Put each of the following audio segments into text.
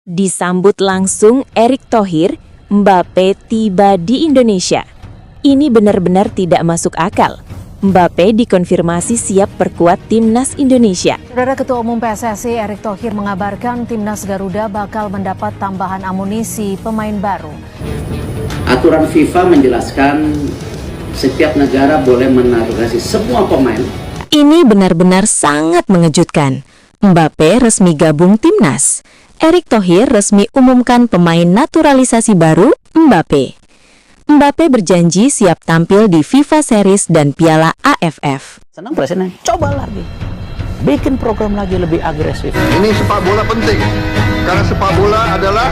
Disambut langsung Erick Thohir, Mbappe tiba di Indonesia. Ini benar-benar tidak masuk akal. Mbappe dikonfirmasi siap perkuat Timnas Indonesia. Saudara Ketua Umum PSSI Erick Thohir mengabarkan Timnas Garuda bakal mendapat tambahan amunisi pemain baru. Aturan FIFA menjelaskan setiap negara boleh menaturalisasi semua pemain. Ini benar-benar sangat mengejutkan. Mbappe resmi gabung Timnas. Erick Thohir resmi umumkan pemain naturalisasi baru, Mbappe. Mbappe berjanji siap tampil di FIFA Series dan Piala AFF. Senang presiden, coba lagi. Bikin program lagi lebih agresif. Ini sepak bola penting, karena sepak bola adalah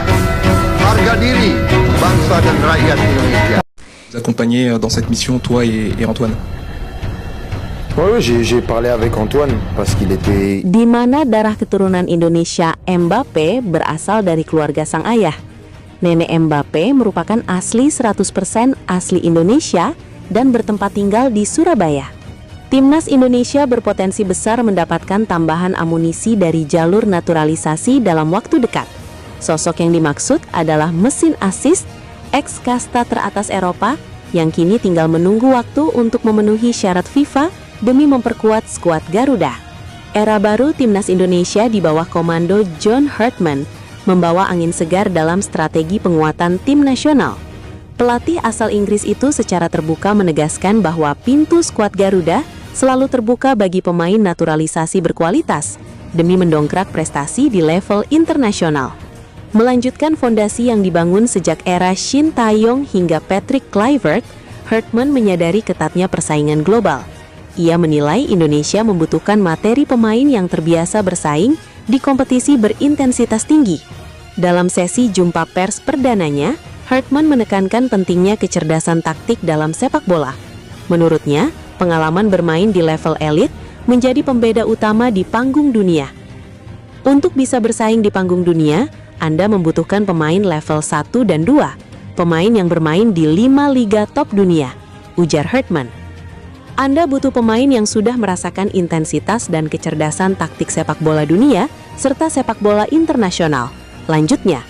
harga diri bangsa dan rakyat Indonesia. Vous accompagner dans cette mission, toi et Antoine. Oui, j'ai parlé avec Antoine parce qu'il était... Di mana darah keturunan Indonesia Mbappe berasal dari keluarga sang ayah. Nenek Mbappe merupakan asli 100% asli Indonesia dan bertempat tinggal di Surabaya. Timnas Indonesia berpotensi besar mendapatkan tambahan amunisi dari jalur naturalisasi dalam waktu dekat. Sosok yang dimaksud adalah mesin assist ex-kasta teratas Eropa yang kini tinggal menunggu waktu untuk memenuhi syarat FIFA demi memperkuat skuad Garuda. Era baru Timnas Indonesia di bawah komando John Hartman membawa angin segar dalam strategi penguatan tim nasional. Pelatih asal Inggris itu secara terbuka menegaskan bahwa pintu skuad Garuda selalu terbuka bagi pemain naturalisasi berkualitas demi mendongkrak prestasi di level internasional. Melanjutkan fondasi yang dibangun sejak era Shin Tae-yong hingga Patrick Kluivert, Hartman menyadari ketatnya persaingan global. Ia menilai Indonesia membutuhkan materi pemain yang terbiasa bersaing di kompetisi berintensitas tinggi. Dalam sesi jumpa pers perdananya, Hartman menekankan pentingnya kecerdasan taktik dalam sepak bola. Menurutnya, pengalaman bermain di level elit menjadi pembeda utama di panggung dunia. Untuk bisa bersaing di panggung dunia, Anda membutuhkan pemain level 1 dan 2, pemain yang bermain di 5 liga top dunia, ujar Hartman. Anda butuh pemain yang sudah merasakan intensitas dan kecerdasan taktik sepak bola dunia serta sepak bola internasional. Lanjutnya,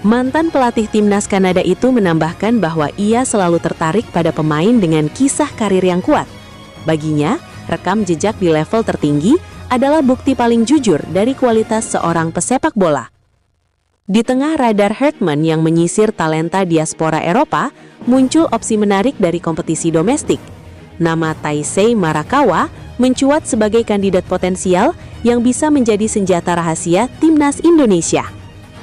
mantan pelatih Timnas Kanada itu menambahkan bahwa ia selalu tertarik pada pemain dengan kisah karir yang kuat. Baginya, rekam jejak di level tertinggi adalah bukti paling jujur dari kualitas seorang pesepak bola. Di tengah radar Hartman yang menyisir talenta diaspora Eropa, muncul opsi menarik dari kompetisi domestik. Nama Taisei Marakawa mencuat sebagai kandidat potensial yang bisa menjadi senjata rahasia Timnas Indonesia.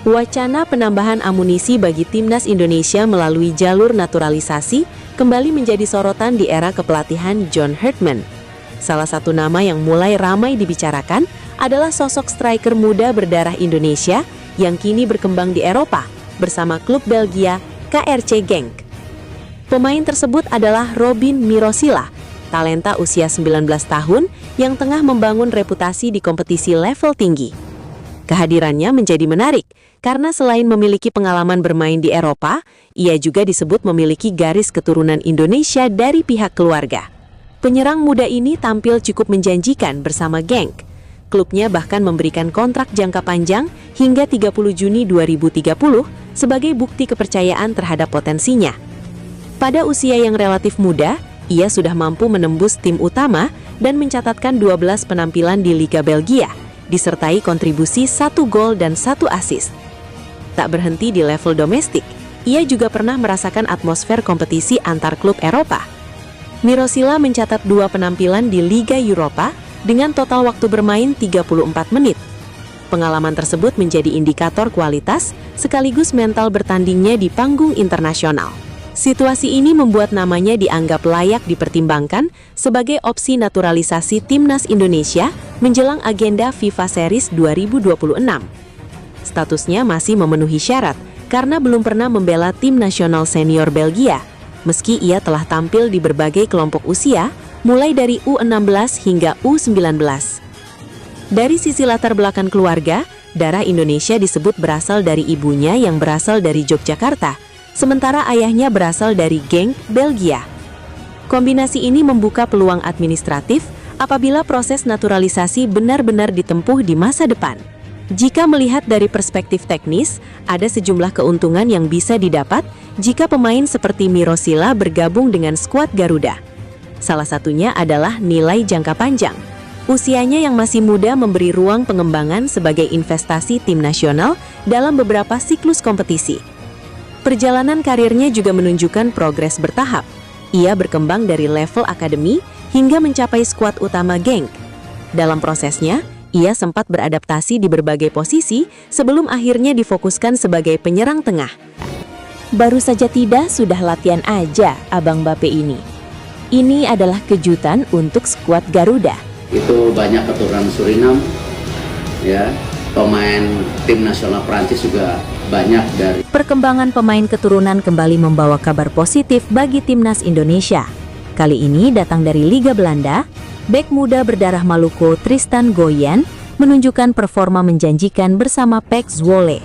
Wacana penambahan amunisi bagi Timnas Indonesia melalui jalur naturalisasi kembali menjadi sorotan di era kepelatihan John Hartman. Salah satu nama yang mulai ramai dibicarakan adalah sosok striker muda berdarah Indonesia yang kini berkembang di Eropa bersama klub Belgia KRC Genk. Pemain tersebut adalah Robin Mirosila, talenta usia 19 tahun yang tengah membangun reputasi di kompetisi level tinggi. Kehadirannya menjadi menarik karena selain memiliki pengalaman bermain di Eropa, ia juga disebut memiliki garis keturunan Indonesia dari pihak keluarga. Penyerang muda ini tampil cukup menjanjikan bersama Genk. Klubnya bahkan memberikan kontrak jangka panjang hingga 30 Juni 2030 sebagai bukti kepercayaan terhadap potensinya. Pada usia yang relatif muda, ia sudah mampu menembus tim utama dan mencatatkan 12 penampilan di Liga Belgia, disertai kontribusi 1 gol dan 1 assist. Tak berhenti di level domestik, ia juga pernah merasakan atmosfer kompetisi antar klub Eropa. Mirosila mencatat 2 penampilan di Liga Eropa dengan total waktu bermain 34 menit. Pengalaman tersebut menjadi indikator kualitas sekaligus mental bertandingnya di panggung internasional. Situasi ini membuat namanya dianggap layak dipertimbangkan sebagai opsi naturalisasi Timnas Indonesia menjelang agenda FIFA Series 2026. Statusnya masih memenuhi syarat karena belum pernah membela tim nasional senior Belgia, meski ia telah tampil di berbagai kelompok usia, mulai dari U16 hingga U19. Dari sisi latar belakang keluarga, darah Indonesia disebut berasal dari ibunya yang berasal dari Yogyakarta, sementara ayahnya berasal dari Genk, Belgia. Kombinasi ini membuka peluang administratif apabila proses naturalisasi benar-benar ditempuh di masa depan. Jika melihat dari perspektif teknis, ada sejumlah keuntungan yang bisa didapat jika pemain seperti Miro Sila bergabung dengan skuad Garuda. Salah satunya adalah nilai jangka panjang. Usianya yang masih muda memberi ruang pengembangan sebagai investasi tim nasional dalam beberapa siklus kompetisi. Perjalanan karirnya juga menunjukkan progres bertahap. Ia berkembang dari level akademi hingga mencapai skuad utama Genk. Dalam prosesnya, ia sempat beradaptasi di berbagai posisi sebelum akhirnya difokuskan sebagai penyerang tengah. Baru saja tiba sudah latihan aja Abang Mbappe ini. Ini adalah kejutan untuk skuad Garuda. Itu banyak keturunan Suriname, ya. Pemain tim nasional Prancis juga banyak dari. Perkembangan pemain keturunan kembali membawa kabar positif bagi timnas Indonesia. Kali ini datang dari Liga Belanda. Bek muda berdarah Maluku Tristan Goyen menunjukkan performa menjanjikan bersama PEC Zwolle.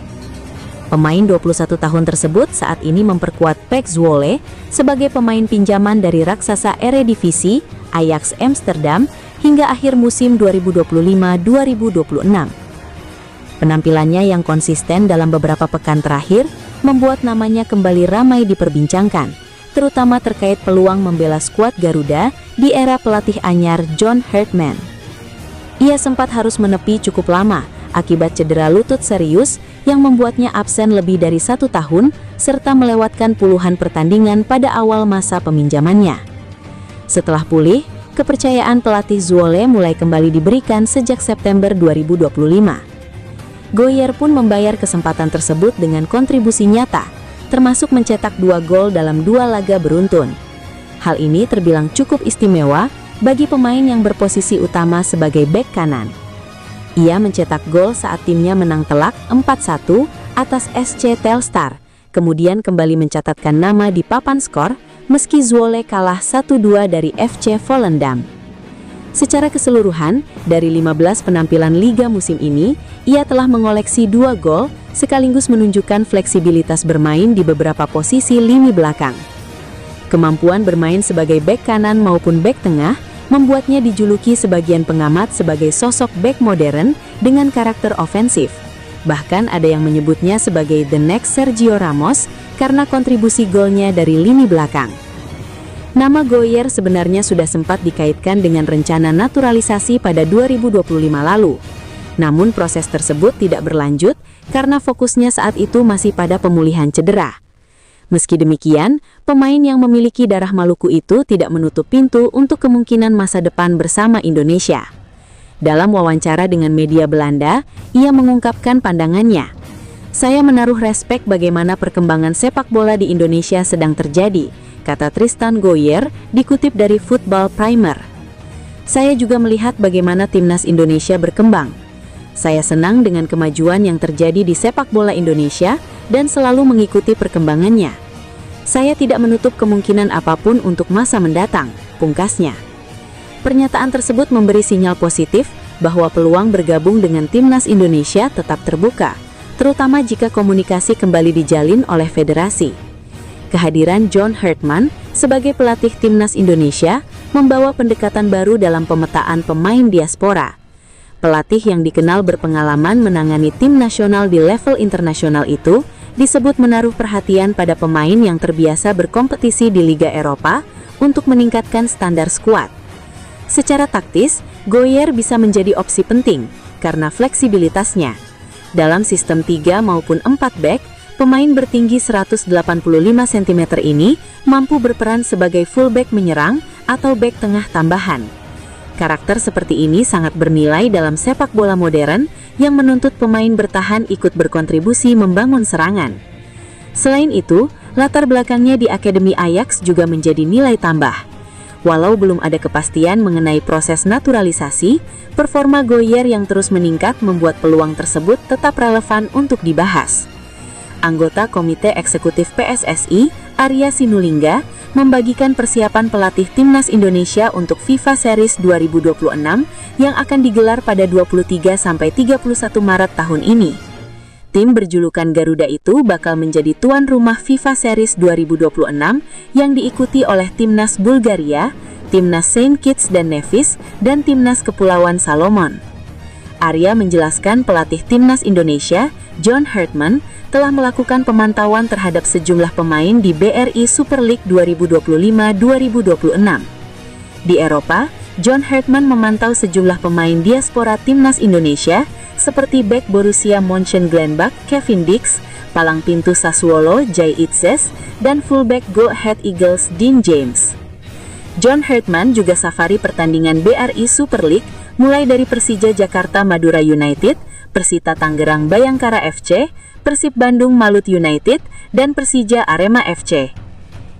Pemain 21 tahun tersebut saat ini memperkuat PEC Zwolle sebagai pemain pinjaman dari raksasa Eredivisie Ajax Amsterdam hingga akhir musim 2025-2026. Penampilannya yang konsisten dalam beberapa pekan terakhir membuat namanya kembali ramai diperbincangkan, terutama terkait peluang membela skuad Garuda di era pelatih anyar John Hartman. Ia sempat harus menepi cukup lama akibat cedera lutut serius yang membuatnya absen lebih dari 1 tahun serta melewatkan puluhan pertandingan pada awal masa peminjamannya. Setelah pulih, kepercayaan pelatih Zwolle mulai kembali diberikan sejak September 2025. Goyer pun membayar kesempatan tersebut dengan kontribusi nyata, termasuk mencetak 2 gol dalam 2 laga beruntun. Hal ini terbilang cukup istimewa bagi pemain yang berposisi utama sebagai bek kanan. Ia mencetak gol saat timnya menang telak 4-1 atas SC Telstar, kemudian kembali mencatatkan nama di papan skor meski Zwolle kalah 1-2 dari FC Volendam. Secara keseluruhan, dari 15 penampilan Liga musim ini, ia telah mengoleksi 2 gol sekaligus menunjukkan fleksibilitas bermain di beberapa posisi lini belakang. Kemampuan bermain sebagai bek kanan maupun bek tengah membuatnya dijuluki sebagian pengamat sebagai sosok bek modern dengan karakter ofensif. Bahkan ada yang menyebutnya sebagai the next Sergio Ramos karena kontribusi golnya dari lini belakang. Nama Goyer sebenarnya sudah sempat dikaitkan dengan rencana naturalisasi pada 2025 lalu. Namun proses tersebut tidak berlanjut karena fokusnya saat itu masih pada pemulihan cedera. Meski demikian, pemain yang memiliki darah Maluku itu tidak menutup pintu untuk kemungkinan masa depan bersama Indonesia. Dalam wawancara dengan media Belanda, ia mengungkapkan pandangannya. "Saya menaruh respek bagaimana perkembangan sepak bola di Indonesia sedang terjadi," kata Tristan Goyer, dikutip dari Football Primer. "Saya juga melihat bagaimana timnas Indonesia berkembang. Saya senang dengan kemajuan yang terjadi di sepak bola Indonesia dan selalu mengikuti perkembangannya. Saya tidak menutup kemungkinan apapun untuk masa mendatang," pungkasnya. Pernyataan tersebut memberi sinyal positif bahwa peluang bergabung dengan timnas Indonesia tetap terbuka, terutama jika komunikasi kembali dijalin oleh federasi. Kehadiran John Hartman sebagai pelatih timnas Indonesia membawa pendekatan baru dalam pemetaan pemain diaspora. Pelatih yang dikenal berpengalaman menangani tim nasional di level internasional itu disebut menaruh perhatian pada pemain yang terbiasa berkompetisi di Liga Eropa untuk meningkatkan standar skuad. Secara taktis, Goyer bisa menjadi opsi penting karena fleksibilitasnya. Dalam sistem 3 maupun 4 back, pemain bertinggi 185 cm ini mampu berperan sebagai fullback menyerang atau back tengah tambahan. Karakter seperti ini sangat bernilai dalam sepak bola modern yang menuntut pemain bertahan ikut berkontribusi membangun serangan. Selain itu, latar belakangnya di Akademi Ajax juga menjadi nilai tambah. Walau belum ada kepastian mengenai proses naturalisasi, performa Goyer yang terus meningkat membuat peluang tersebut tetap relevan untuk dibahas. Anggota Komite Eksekutif PSSI, Arya Sinulinga, membagikan persiapan pelatih timnas Indonesia untuk FIFA Series 2026 yang akan digelar pada 23-31 Maret tahun ini. Tim berjulukan Garuda itu bakal menjadi tuan rumah FIFA Series 2026 yang diikuti oleh timnas Bulgaria, timnas Saint Kitts dan Nevis, dan timnas Kepulauan Salomon. Arya menjelaskan pelatih timnas Indonesia, John Hartman, telah melakukan pemantauan terhadap sejumlah pemain di BRI Super League 2025-2026. Di Eropa, John Hartman memantau sejumlah pemain diaspora timnas Indonesia seperti bek Borussia Mönchengladbach Kevin Dix, palang pintu Sassuolo Jay Itzes, dan fullback Go Ahead Eagles Dean James. John Hartman juga safari pertandingan BRI Super League mulai dari Persija Jakarta Madura United, Persita Tangerang Bayangkara FC, Persib Bandung Malut United, dan Persija Arema FC.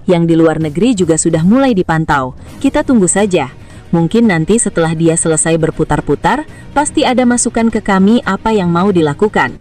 Yang di luar negeri juga sudah mulai dipantau. Kita tunggu saja. Mungkin nanti setelah dia selesai berputar-putar, pasti ada masukan ke kami apa yang mau dilakukan.